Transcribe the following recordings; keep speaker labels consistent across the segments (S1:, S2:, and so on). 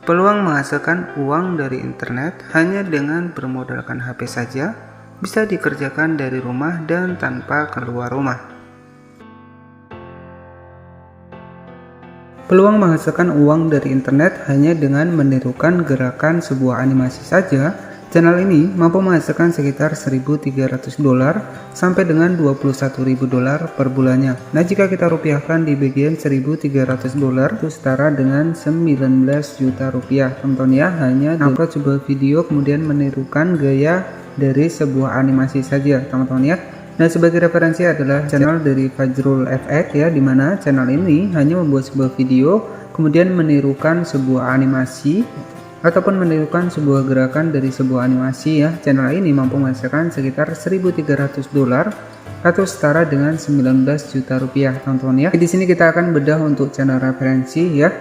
S1: Peluang menghasilkan uang dari internet hanya dengan bermodalkan HP saja bisa dikerjakan dari rumah dan tanpa keluar rumah. Peluang menghasilkan uang dari internet hanya dengan menirukan gerakan sebuah animasi saja. Channel ini mampu menghasilkan sekitar $1.300 sampai dengan $21.000 per bulannya. Nah, jika kita rupiahkan di bagian $1.300 itu setara dengan 19 juta rupiah. Teman-teman ya, hanya upload sebuah video kemudian menirukan gaya dari sebuah animasi saja, teman-teman ya. Nah, sebagai referensi adalah channel dari Fajrul FX ya, dimana channel ini hanya membuat sebuah video kemudian menirukan sebuah animasi ataupun menirukan sebuah gerakan dari sebuah animasi ya. Channel ini mampu menghasilkan sekitar $1.300 atau setara dengan 19 juta rupiah, teman-teman ya. Di sini kita akan bedah untuk channel referensi ya.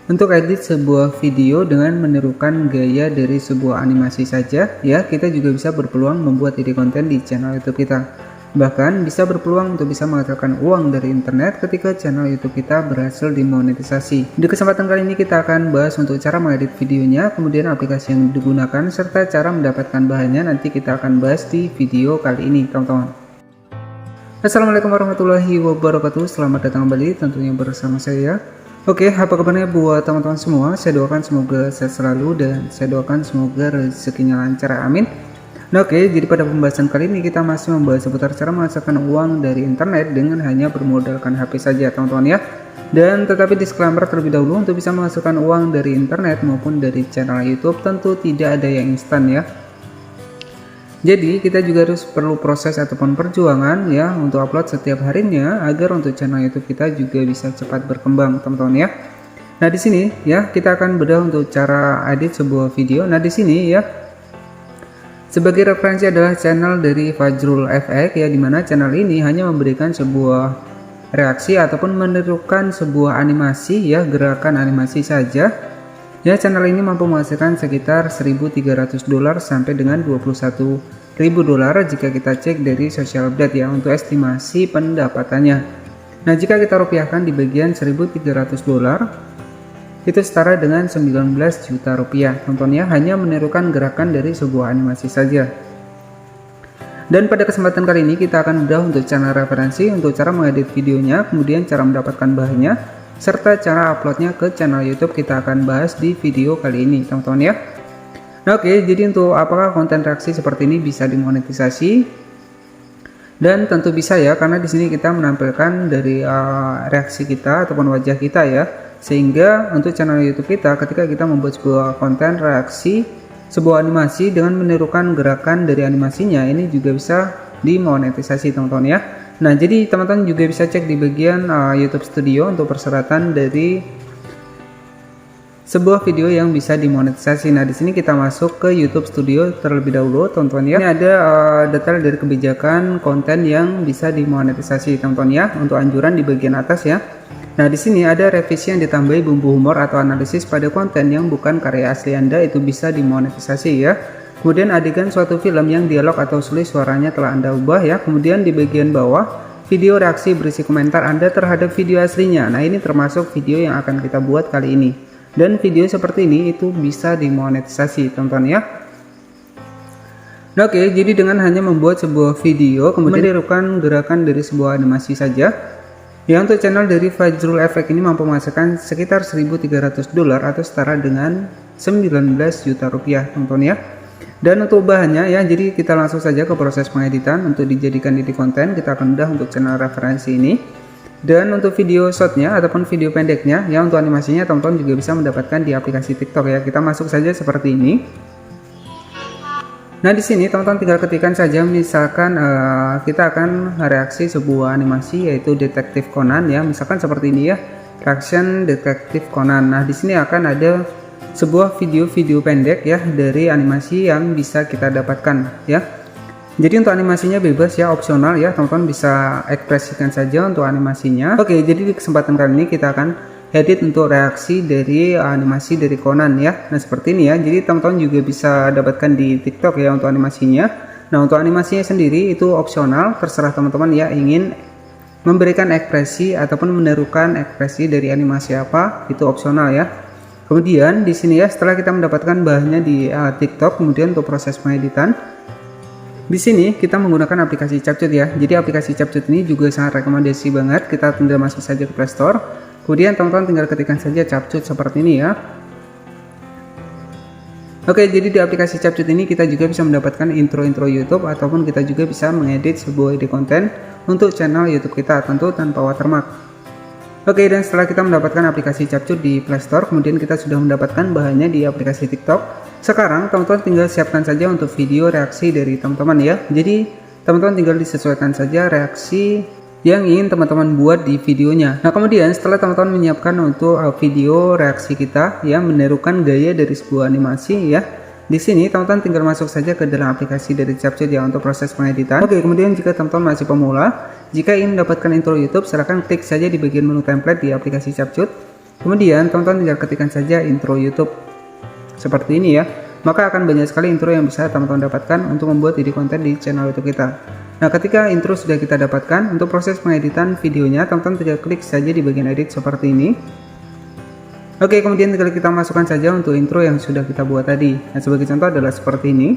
S1: Untuk edit sebuah video dengan menirukan gaya dari sebuah animasi saja ya, kita juga bisa berpeluang membuat ide konten di channel YouTube kita. Bahkan bisa berpeluang untuk bisa menghasilkan uang dari internet ketika channel YouTube kita berhasil dimonetisasi. Di kesempatan kali ini kita akan bahas untuk cara mengedit videonya, kemudian aplikasi yang digunakan, serta cara mendapatkan bahannya nanti kita akan bahas di video kali ini, teman-teman. Assalamualaikum warahmatullahi wabarakatuh. Selamat datang kembali tentunya bersama saya. Oke, apa kabarnya buat teman-teman semua? Saya doakan semoga sehat selalu dan saya doakan semoga rezekinya lancar, amin. Nah, oke, jadi pada pembahasan kali ini kita masih membahas seputar cara menghasilkan uang dari internet dengan hanya bermodalkan HP saja, teman-teman ya. Dan tetapi disclaimer terlebih dahulu, untuk bisa menghasilkan uang dari internet maupun dari channel YouTube tentu tidak ada yang instan ya. Jadi kita juga harus perlu proses ataupun perjuangan ya untuk upload setiap harinya agar untuk channel YouTube kita juga bisa cepat berkembang, teman-teman ya. Nah, di sini ya kita akan bedah untuk cara edit sebuah video. Nah, di sini ya sebagai referensi adalah channel dari Fajrul FX ya, dimana channel ini hanya memberikan sebuah reaksi ataupun menirukan sebuah animasi ya, gerakan animasi saja. Ya, channel ini mampu menghasilkan sekitar $1.300 sampai dengan $21.000 jika kita cek dari social update ya untuk estimasi pendapatannya. Nah, jika kita rupiahkan di bagian $1.300 itu setara dengan 19 juta rupiah, teman-teman ya, hanya menirukan gerakan dari sebuah animasi saja. Dan pada kesempatan kali ini kita akan bedah untuk channel referensi, untuk cara mengedit videonya, kemudian cara mendapatkan bahannya, serta cara uploadnya ke channel YouTube kita akan bahas di video kali ini, teman-teman ya. Nah, oke, jadi untuk apakah konten reaksi seperti ini bisa dimonetisasi? Dan tentu bisa ya, karena di sini kita menampilkan dari reaksi kita ataupun wajah kita ya. Sehingga untuk channel YouTube kita ketika kita membuat sebuah konten reaksi sebuah animasi dengan menirukan gerakan dari animasinya, ini juga bisa dimonetisasi, teman-teman ya. Nah, jadi teman-teman juga bisa cek di bagian YouTube Studio untuk persyaratan dari sebuah video yang bisa dimonetisasi. Nah, di sini kita masuk ke YouTube Studio terlebih dahulu, teman-teman ya. Ini ada detail dari kebijakan konten yang bisa dimonetisasi, teman-teman ya, untuk anjuran di bagian atas ya. Nah, di sini ada revisi yang ditambahi bumbu humor atau analisis pada konten yang bukan karya asli Anda, itu bisa dimonetisasi ya. Kemudian adegan suatu film yang dialog atau tulis suaranya telah Anda ubah ya. Kemudian di bagian bawah, video reaksi berisi komentar Anda terhadap video aslinya. Nah, ini termasuk video yang akan kita buat kali ini. Dan video seperti ini itu bisa dimonetisasi, teman-teman ya. Nah, oke, jadi dengan hanya membuat sebuah video kemudian menirukan gerakan dari sebuah animasi saja, ya, untuk channel dari Fajrul FX ini mampu menghasilkan sekitar $1.300 atau setara dengan 19 juta rupiah, teman-teman ya. Dan untuk bahannya ya, jadi kita langsung saja ke proses pengeditan untuk dijadikan ide konten. Kita akan bedah untuk channel referensi ini. Dan untuk video shotnya ataupun video pendeknya ya, untuk animasinya teman-teman juga bisa mendapatkan di aplikasi TikTok ya. Kita masuk saja seperti ini. Nah, di sini teman-teman tinggal ketikkan saja, misalkan kita akan reaksi sebuah animasi yaitu Detektif Conan ya, misalkan seperti ini ya, reaction Detektif Conan. Nah, di sini akan ada sebuah video-video pendek ya dari animasi yang bisa kita dapatkan ya. Jadi untuk animasinya bebas ya, opsional ya, teman-teman bisa ekspresikan saja untuk animasinya. Oke, jadi di kesempatan kali ini kita akan edit untuk reaksi dari animasi dari Conan ya. Nah, seperti ini ya. Jadi teman-teman juga bisa dapatkan di TikTok ya untuk animasinya. Nah, untuk animasinya sendiri itu opsional, terserah teman-teman ya ingin memberikan ekspresi ataupun menirukan ekspresi dari animasi apa, itu opsional ya. Kemudian di sini ya, setelah kita mendapatkan bahannya di TikTok, kemudian untuk proses pengeditan, di sini kita menggunakan aplikasi CapCut ya. Jadi aplikasi CapCut ini juga sangat rekomendasi banget. Kita tinggal masuk saja ke Play Store. Kemudian teman-teman tinggal ketikkan saja CapCut seperti ini ya. Oke, jadi di aplikasi CapCut ini kita juga bisa mendapatkan intro-intro YouTube, ataupun kita juga bisa mengedit sebuah ide konten untuk channel YouTube kita, tentu tanpa watermark. Oke, dan setelah kita mendapatkan aplikasi CapCut di Play Store, kemudian kita sudah mendapatkan bahannya di aplikasi TikTok. Sekarang teman-teman tinggal siapkan saja untuk video reaksi dari teman-teman ya. Jadi teman-teman tinggal disesuaikan saja reaksi yang ingin teman-teman buat di videonya. Nah, kemudian setelah teman-teman menyiapkan untuk video reaksi kita yang menirukan gaya dari sebuah animasi ya, di sini teman-teman tinggal masuk saja ke dalam aplikasi dari CapCut ya untuk proses pengeditan. Oke, kemudian jika teman-teman masih pemula, jika ingin mendapatkan intro YouTube, silahkan klik saja di bagian menu template di aplikasi CapCut. Kemudian teman-teman tinggal ketikkan saja intro YouTube seperti ini ya. Maka akan banyak sekali intro yang bisa teman-teman dapatkan untuk membuat ide konten di channel YouTube kita. Nah, ketika intro sudah kita dapatkan, untuk proses pengeditan videonya, teman-teman tinggal klik saja di bagian edit seperti ini. Oke, kemudian tinggal kita masukkan saja untuk intro yang sudah kita buat tadi. Nah, sebagai contoh adalah seperti ini.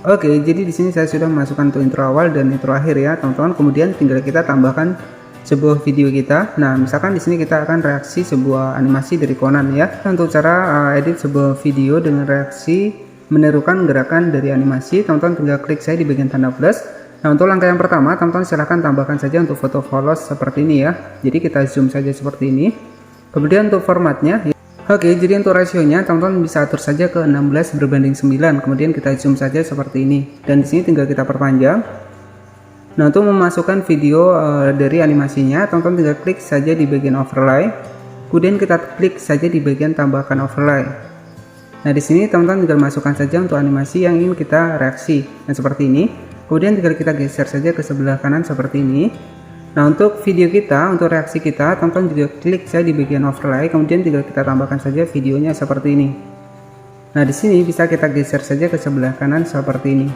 S1: Oke, jadi di sini saya sudah memasukkan untuk intro awal dan intro akhir ya, teman-teman. Kemudian tinggal kita tambahkan sebuah video kita. Nah, misalkan di sini kita akan reaksi sebuah animasi dari Conan ya. Untuk cara edit sebuah video dengan reaksi menirukan gerakan dari animasi, teman-teman tinggal klik saya di bagian tanda plus. Nah, untuk langkah yang pertama, teman-teman silahkan tambahkan saja untuk foto polos seperti ini ya. Jadi kita zoom saja seperti ini. Kemudian untuk formatnya, oke, jadi untuk rasionya teman-teman bisa atur saja ke 16 berbanding 9. Kemudian kita zoom saja seperti ini. Dan di sini tinggal kita perpanjang. Nah, untuk memasukkan video dari animasinya, teman-teman tinggal klik saja di bagian overlay. Kemudian kita klik saja di bagian tambahkan overlay. Nah, di sini teman-teman tinggal masukkan saja untuk animasi yang ingin kita reaksi. Nah, seperti ini. Kemudian tinggal kita geser saja ke sebelah kanan seperti ini. Nah, untuk video kita, untuk reaksi kita, teman-teman juga klik saja di bagian overlay, kemudian tinggal kita tambahkan saja videonya seperti ini. Nah, di sini bisa kita geser saja ke sebelah kanan seperti ini.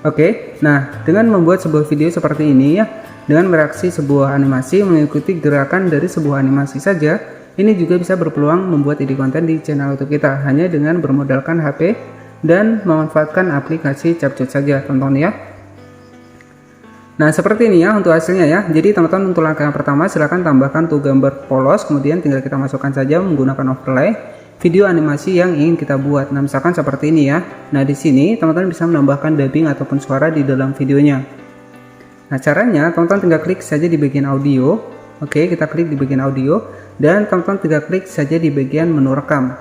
S1: Oke, nah dengan membuat sebuah video seperti ini ya, dengan mereaksi sebuah animasi mengikuti gerakan dari sebuah animasi saja, ini juga bisa berpeluang membuat ide konten di channel YouTube kita hanya dengan bermodalkan HP dan memanfaatkan aplikasi CapCut saja, teman-teman ya. Nah, seperti ini ya untuk hasilnya ya. Jadi teman-teman untuk langkah yang pertama silahkan tambahkan tuh gambar polos, kemudian tinggal kita masukkan saja menggunakan overlay video animasi yang ingin kita buat. Nah, misalkan seperti ini ya. Nah, di sini teman-teman bisa menambahkan dubbing ataupun suara di dalam videonya. Nah, caranya teman-teman tinggal klik saja di bagian audio. Oke, kita klik di bagian audio dan teman-teman tinggal klik saja di bagian menu rekam.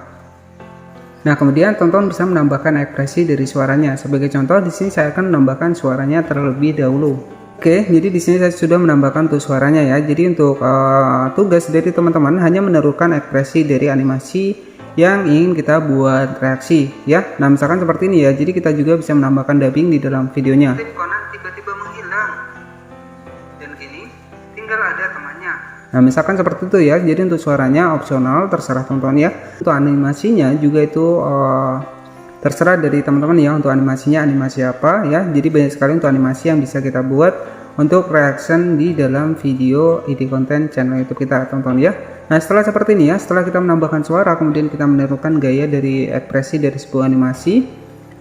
S1: Nah, kemudian teman-teman bisa menambahkan ekspresi dari suaranya. Sebagai contoh, di sini saya akan menambahkan suaranya terlebih dahulu. Oke, jadi di sini saya sudah menambahkan tuh suaranya ya. Jadi untuk tugas dari teman-teman hanya menerukan ekspresi dari animasi yang ingin kita buat reaksi ya. Nah, misalkan seperti ini ya. Jadi kita juga bisa menambahkan dubbing di dalam videonya. Conan tiba-tiba menghilang dan kini tinggal ada temannya. Nah, misalkan seperti itu ya. Jadi untuk suaranya opsional, terserah teman-teman ya. Untuk animasinya juga itu terserah dari teman-teman ya, untuk animasinya animasi apa ya. Jadi banyak sekali untuk animasi yang bisa kita buat untuk reaction di dalam video ide konten channel YouTube kita, teman-teman ya. Nah, setelah seperti ini ya, setelah kita menambahkan suara, kemudian kita menirukan gaya dari ekspresi dari sebuah animasi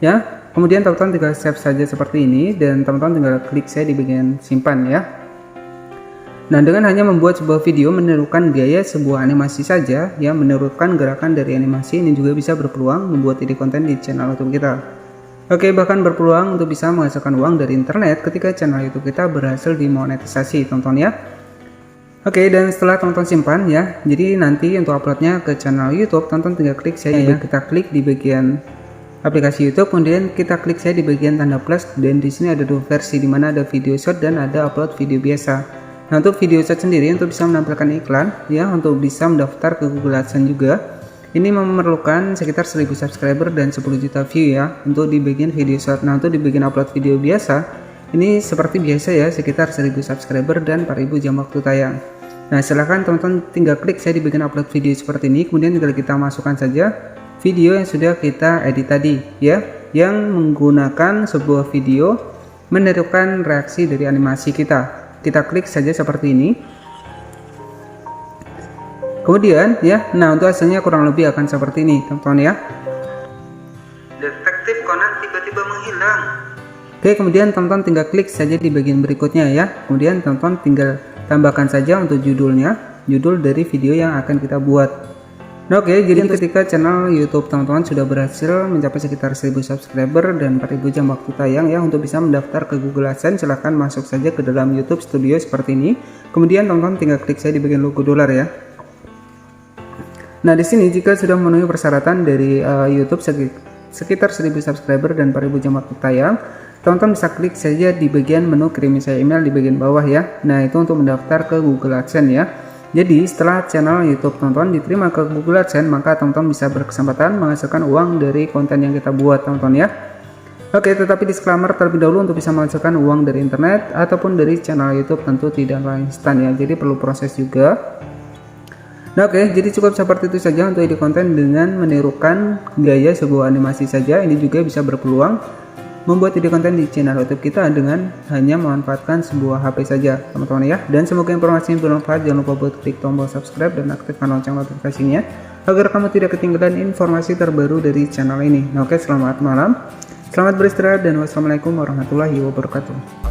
S1: ya. Kemudian teman-teman tinggal save saja seperti ini dan teman-teman tinggal klik saya di bagian simpan ya. Nah, dengan hanya membuat sebuah video menirukan gaya sebuah animasi saja, ya menirukan gerakan dari animasi, ini juga bisa berpeluang membuat ide konten di channel YouTube kita. Oke, bahkan berpeluang untuk bisa menghasilkan uang dari internet ketika channel YouTube kita berhasil dimonetisasi, teman-teman ya. Oke, dan setelah teman-teman simpan ya, jadi nanti untuk uploadnya ke channel YouTube, teman-teman tinggal klik saja ya. Kita klik di bagian aplikasi YouTube, kemudian kita klik saja di bagian tanda plus, dan di sini ada dua versi, di mana ada video short dan ada upload video biasa. Nah, untuk video short sendiri untuk bisa menampilkan iklan ya, untuk bisa mendaftar ke Google AdSense juga, ini memerlukan sekitar 1000 subscriber dan 10 juta view ya untuk di bagian video short. Nah, untuk di bagian upload video biasa, ini seperti biasa ya, sekitar 1000 subscriber dan 4000 jam waktu tayang. Nah, silahkan teman-teman tinggal klik saya di bagian upload video seperti ini, kemudian tinggal kita masukkan saja video yang sudah kita edit tadi ya, yang menggunakan sebuah video menirukan reaksi dari animasi kita. Kita klik saja seperti ini. Kemudian ya, nah untuk hasilnya kurang lebih akan seperti ini teman-teman ya. Detektif Conan tiba-tiba menghilang. Oke, kemudian teman-teman tinggal klik saja di bagian berikutnya ya. Kemudian teman-teman tinggal tambahkan saja untuk judulnya, judul dari video yang akan kita buat. Nah, oke, jadi ketika channel YouTube teman-teman sudah berhasil mencapai sekitar 1000 subscriber dan 4000 jam waktu tayang ya, untuk bisa mendaftar ke Google AdSense silahkan masuk saja ke dalam YouTube Studio seperti ini. Kemudian teman-teman tinggal klik saja di bagian logo dolar ya. Nah, di sini jika sudah memenuhi persyaratan dari YouTube sekitar 1000 subscriber dan 4000 jam waktu tayang, teman-teman bisa klik saja di bagian menu kirim saya email di bagian bawah ya. Nah, itu untuk mendaftar ke Google AdSense ya. Jadi setelah channel YouTube teman-teman diterima ke Google AdSense, maka teman-teman bisa berkesempatan menghasilkan uang dari konten yang kita buat teman-teman ya. Oke, tetapi disclaimer terlebih dahulu, untuk bisa menghasilkan uang dari internet ataupun dari channel YouTube tentu tidaklah instan ya. Jadi perlu proses juga. Nah, oke, jadi cukup seperti itu saja untuk ide konten dengan menirukan gaya sebuah animasi saja. Ini juga bisa berpeluang membuat ide konten di channel YouTube kita dengan hanya memanfaatkan sebuah HP saja teman-teman ya. Dan semoga informasi ini bermanfaat. Jangan lupa buat klik tombol subscribe dan aktifkan lonceng notifikasinya agar kamu tidak ketinggalan informasi terbaru dari channel ini. Nah, oke, selamat malam, selamat beristirahat, dan wassalamualaikum warahmatullahi wabarakatuh.